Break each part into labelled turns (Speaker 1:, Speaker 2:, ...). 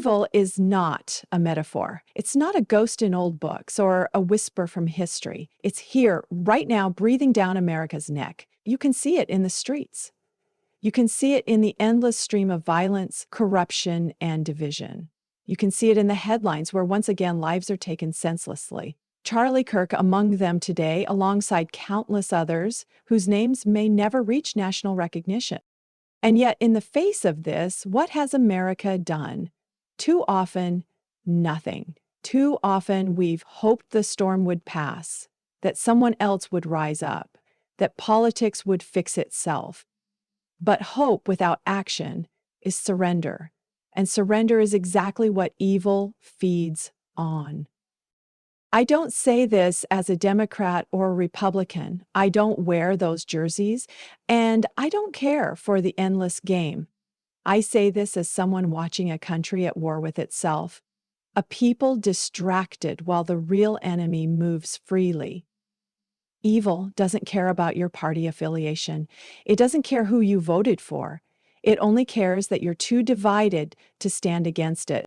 Speaker 1: Evil is not a metaphor. It's not a ghost in old books or a whisper from history. It's here, right now, breathing down America's neck. You can see it in the streets. You can see it in the endless stream of violence, corruption, and division. You can see it in the headlines where once again lives are taken senselessly. Charlie Kirk among them today, alongside countless others whose names may never reach national recognition. And yet, in the face of this, what has America done? Too often, nothing. Too often, we've hoped the storm would pass, that someone else would rise up, that politics would fix itself. But hope without action is surrender, and surrender is exactly what evil feeds on. I don't say this as a Democrat or a Republican. I don't wear those jerseys, and I don't care for the endless game. I say this as someone watching a country at war with itself, a people distracted while the real enemy moves freely. Evil doesn't care about your party affiliation. It doesn't care who you voted for. It only cares that you're too divided to stand against it.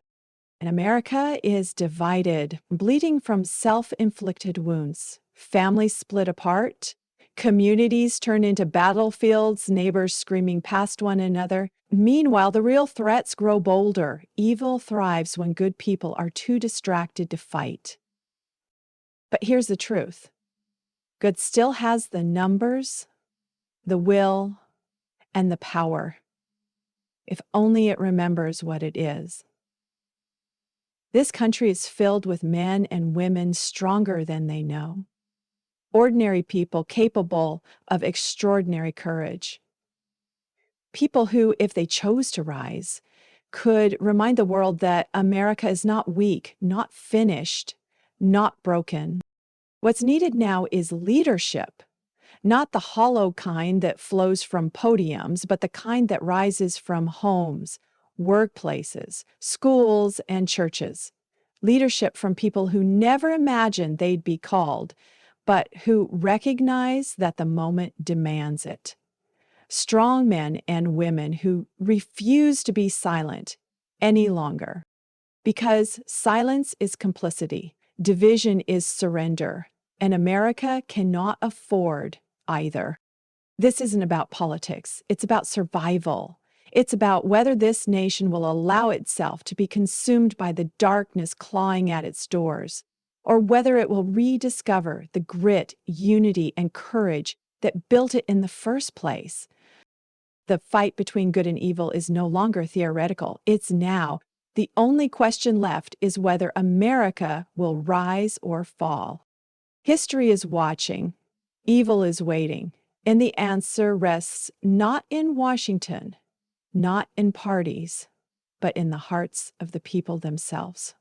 Speaker 1: And America is divided, bleeding from self-inflicted wounds. Families split apart, communities turn into battlefields, neighbors screaming past one another. Meanwhile, the real threats grow bolder. Evil thrives when good people are too distracted to fight. But here's the truth. Good still has the numbers, the will, and the power, if only it remembers what it is. This country is filled with men and women stronger than they know. Ordinary people capable of extraordinary courage. People who, if they chose to rise, could remind the world that America is not weak, not finished, not broken. What's needed now is leadership, not the hollow kind that flows from podiums, but the kind that rises from homes, workplaces, schools, and churches. Leadership from people who never imagined they'd be called, but who recognize that the moment demands it. Strong men and women who refuse to be silent any longer. Because silence is complicity, division is surrender, and America cannot afford either. This isn't about politics. It's about survival. It's about whether this nation will allow itself to be consumed by the darkness clawing at its doors, or whether it will rediscover the grit, unity, and courage that built it in the first place. The fight between good and evil is no longer theoretical. It's now. The only question left is whether America will rise or fall. History is watching. Evil is waiting. And the answer rests not in Washington, not in parties, but in the hearts of the people themselves.